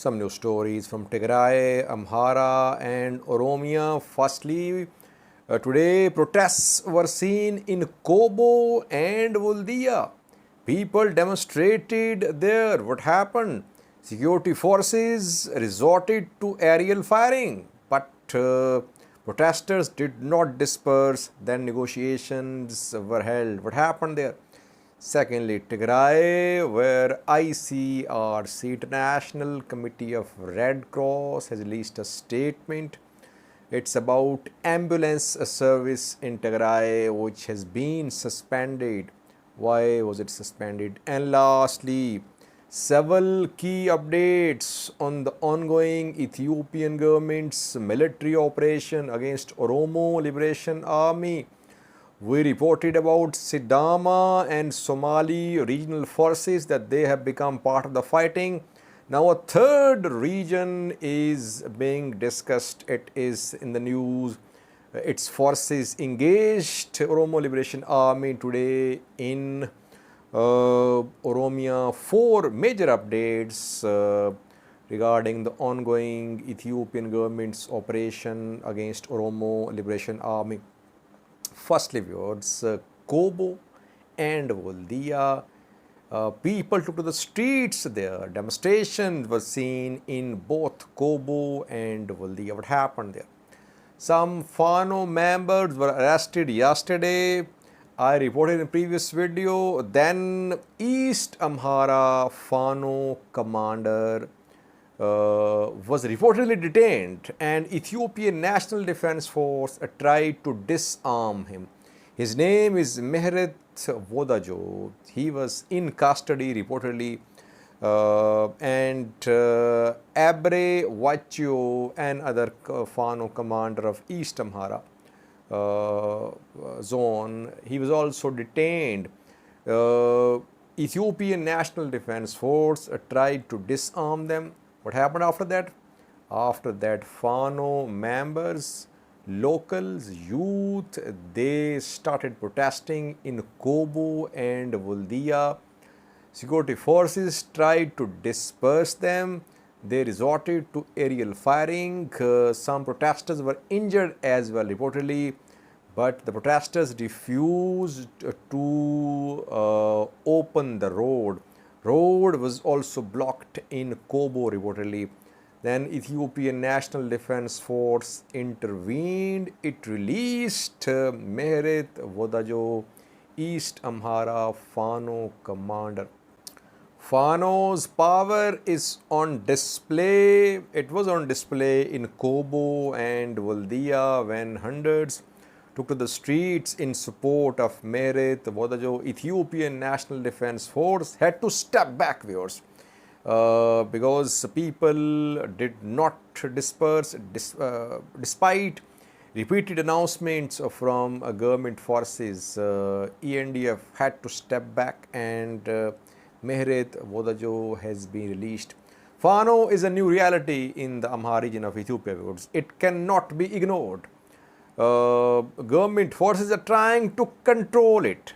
Some news stories from Tigray, Amhara and Oromia. Firstly, today protests were seen in Qobo and Woldia. People demonstrated there. What happened? Security forces resorted to aerial firing, but protesters did not disperse. Then negotiations were held. What happened there? Secondly, Tigray, where ICRC, International Committee of Red Cross, has released a statement. It's about ambulance service in Tigray, which has been suspended. Why was it suspended? And lastly, several key updates on the ongoing Ethiopian government's military operation against Oromo Liberation Army. We reported about Sidama and Somali regional forces that they have become part of the fighting. Now a third region is being discussed. It is in the news. Its forces engaged Oromo Liberation Army today in Oromia. Four major updates regarding the ongoing Ethiopian government's operation against Oromo Liberation Army. Firstly, viewers, Qobo and Woldia, people took to the streets there. Demonstrations were seen in both Qobo and Woldia. What happened there? Some Fano members were arrested yesterday. I reported in previous video. Then East Amhara Fano commander was reportedly detained, and Ethiopian National Defense Force tried to disarm him. His name is Mehret Wodajo. He was in custody reportedly, and Abre Wachio, another Fano commander of East Amhara zone, he was also detained. Ethiopian National Defense Force tried to disarm them. What happened after that? After that, Fano members, locals, youth, they started protesting in Qobo and Woldia. Security forces tried to disperse them. They resorted to aerial firing. Some protesters were injured as well, reportedly, but the protesters refused to open the road. Road was also blocked in Qobo reportedly. Then Ethiopian National Defense Force intervened. It released Mehret Wodajo, East Amhara Fano commander. Fano's power is on display. It was on display in Qobo and Woldia when hundreds took to the streets in support of Mehret Wodajo. Ethiopian National Defense Force had to step back, viewers, because people did not disperse despite repeated announcements from government forces. ENDF had to step back, and Mehret Wodajo has been released. Fano is a new reality in the Amhara region of Ethiopia, viewers. It cannot be ignored. Government forces are trying to control it.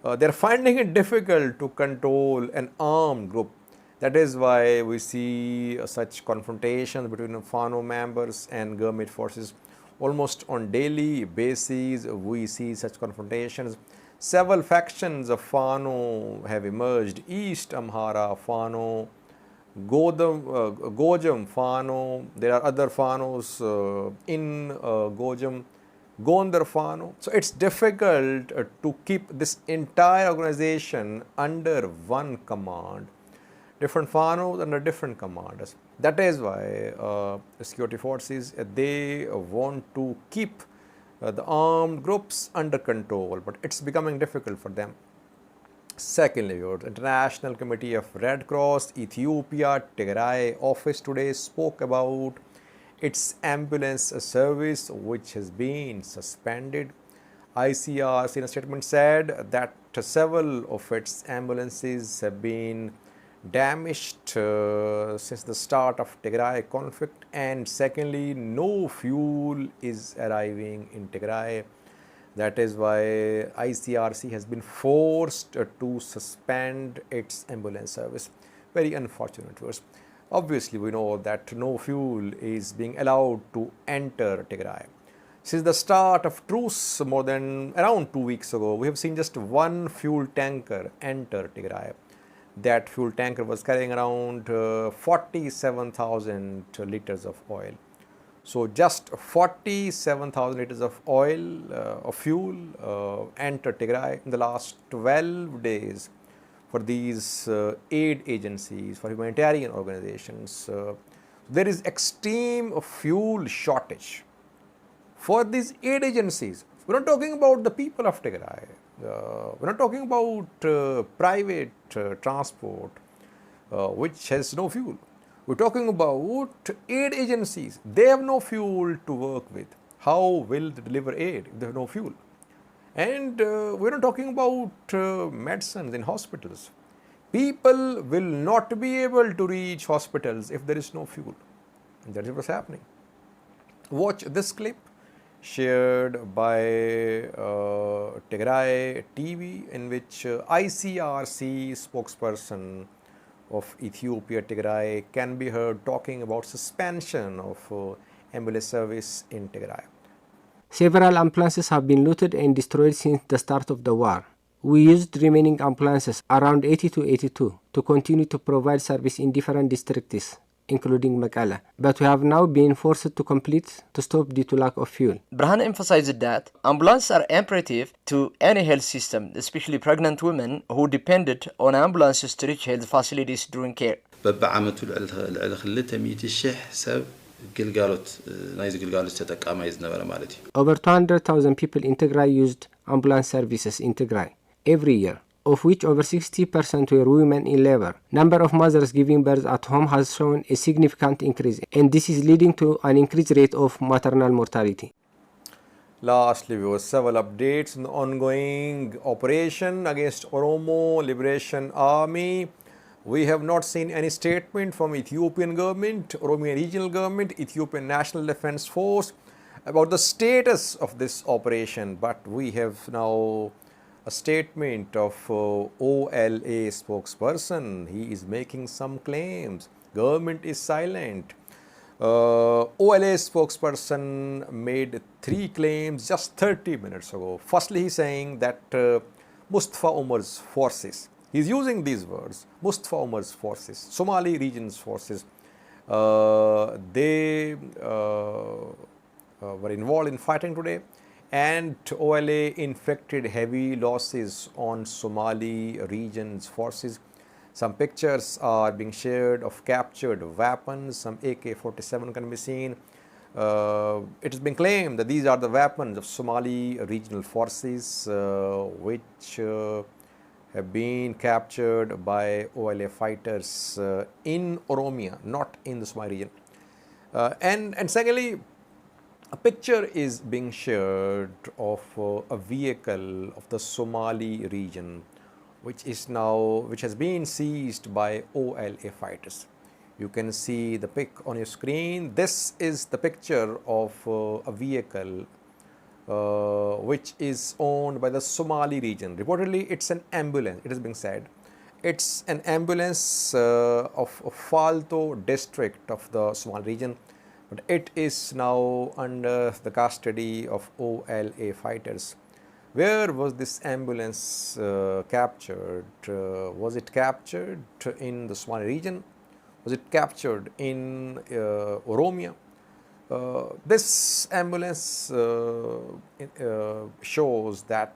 They are finding it difficult to control an armed group. That is why we see such confrontations between Fano members and government forces. Almost on daily basis, we see such confrontations. Several factions of Fano have emerged. East Amhara Fano, Gojam Fano, there are other Fanos in Gojam, Gondar Fano. So it's difficult to keep this entire organization under one command. Different Fanos under different commanders. That is why the security forces, they want to keep the armed groups under control, but it's becoming difficult for them. Secondly, the International Committee of Red Cross Ethiopia Tigray office today spoke about its ambulance service, which has been suspended. ICRC in a statement said that several of its ambulances have been damaged since the start of Tigray conflict, and secondly, no fuel is arriving in Tigray. That is why ICRC has been forced to suspend its ambulance service. Very unfortunate, viewers. Obviously, we know that no fuel is being allowed to enter Tigray. Since the start of truce more than around 2 weeks ago, we have seen just one fuel tanker enter Tigray. That fuel tanker was carrying around 47,000 liters of oil. So just 47,000 liters of oil, of fuel, entered Tigray in the last 12 days for these aid agencies, for humanitarian organizations. There is extreme fuel shortage for these aid agencies. We're not talking about the people of Tigray. We're not talking about private transport, which has no fuel. We're talking about aid agencies. They have no fuel to work with. How will they deliver aid if they have no fuel? And we're not talking about medicines in hospitals. People will not be able to reach hospitals if there is no fuel. And that is what's happening. Watch this clip shared by Tigray TV, in which ICRC spokesperson of Ethiopia, Tigray, can be heard talking about suspension of ambulance service in Tigray. Several ambulances have been looted and destroyed since the start of the war. We used remaining ambulances, around 80 to 82, to continue to provide service in different districts, including Mekelle, but we have now been forced to complete to stop due to lack of fuel. Brhan emphasized that ambulances are imperative to any health system, especially pregnant women who depended on ambulances to reach health facilities during care. በዓመቱ ልዕሊ 200,000 ሰብ ግልጋሎት ናይዚ ግልጋሎት ተጠቃማይ ዝነበረ ማለት እዩ። Over 200,000 people in Tigray used ambulance services in Tigray every year, of which over 60% were women in labor. Number of mothers giving birth at home has shown a significant increase, and this is leading to an increased rate of maternal mortality. Lastly, we have several updates on the ongoing operation against Oromo Liberation Army. We have not seen any statement from Ethiopian government, Oromia regional government, Ethiopian National Defense Force about the status of this operation, but we have now a statement of OLA spokesperson. He is making some claims. Government is silent. OLA spokesperson made 3 claims just 30 minutes ago. Firstly, he's saying that Mustafa Umar's forces, he's using these words, Mustafa Umar's forces, Somali region's forces, they were involved in fighting today, and OLA inflicted heavy losses on Somali region's forces. Some pictures are being shared of captured weapons. Some AK-47 can be seen. It has been claimed that these are the weapons of Somali regional forces, which have been captured by OLA fighters in Oromia, not in the Somali region. And secondly, a picture is being shared of a vehicle of the Somali region, which has been seized by OLA fighters. You can see the pic on your screen. This is the picture of a vehicle which is owned by the Somali region. Reportedly, it's an ambulance, it is being said. It's an ambulance of Falto district of the Somali region, but it is now under the custody of OLA fighters. Where was this ambulance captured? Was it captured in the Somali region? Was it captured in Oromia? This ambulance shows that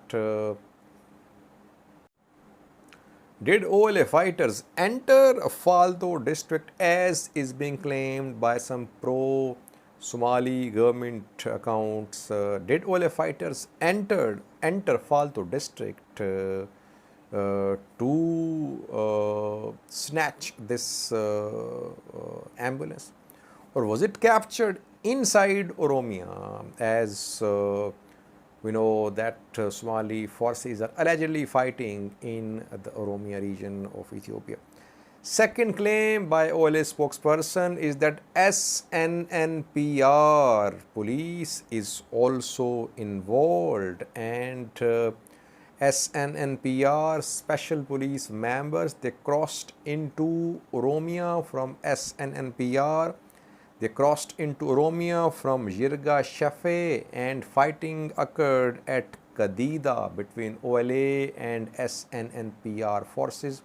did OLA fighters enter Falto district as is being claimed by some pro-Somali government accounts? Did OLA fighters enter Falto district to snatch this ambulance? Or was it captured inside Oromia, as we know that Somali forces are allegedly fighting in the Oromia region of Ethiopia? Second claim by OLA spokesperson is that SNNPR police is also involved, and SNNPR special police members, they crossed into Oromia from SNNPR. They crossed into Oromia from Jirga Shafe, and fighting occurred at Kadida between OLA and SNNPR forces.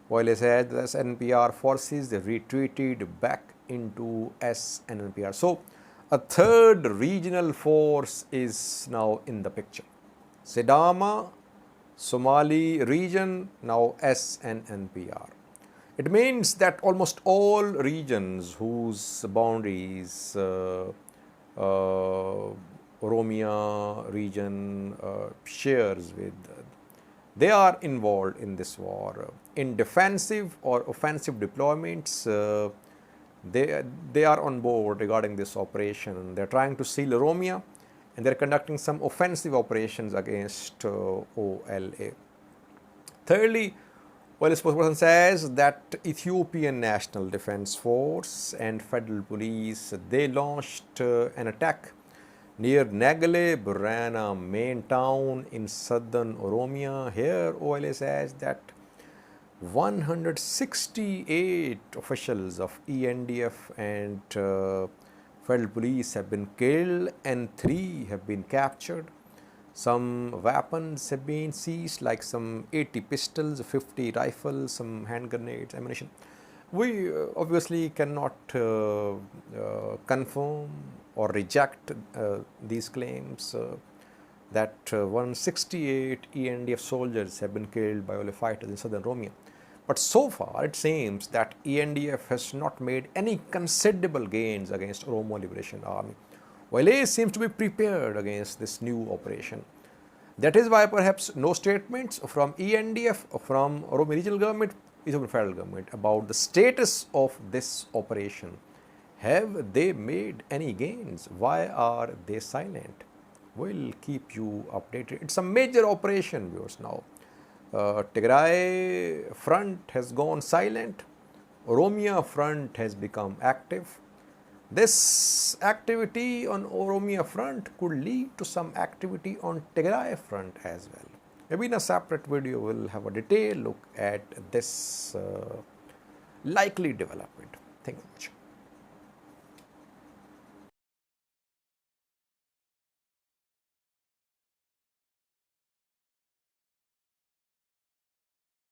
OLA said the SNPR forces, they retreated back into SNNPR. So a third regional force is now in the picture. Sidama, Somali region, now SNNPR. It means that almost all regions whose boundaries Oromia region shares with, they are involved in this war. In defensive or offensive deployments, they are on board regarding this operation. They are trying to seal Oromia, and they are conducting some offensive operations against OLA. Thirdly, well, a spokesperson says that Ethiopian National Defense Force and Federal Police, they launched an attack near Nagale, Burana main town in southern Oromia. Here, OLA says that 168 officials of ENDF and Federal Police have been killed and 3 have been captured. Some weapons have been seized, like some 80 pistols, 50 rifles, some hand grenades, ammunition. We obviously cannot confirm or reject these claims that 168 ENDF soldiers have been killed by OLA fighters in southern Oromia. But so far, it seems that ENDF has not made any considerable gains against Oromo Liberation Army. OLA seems to be prepared against this new operation. That is why perhaps no statements from ENDF or from Oromo regional government, Ethiopian federal government, about the status of this operation. Have they made any gains? Why are they silent? We'll keep you updated. It's a major operation, viewers, now. Tigray front has gone silent. Oromia front has become active. This activity on Oromia front could lead to some activity on Tigray front as well. Maybe in a separate video we'll have a detailed look at this likely development. Thank you very much.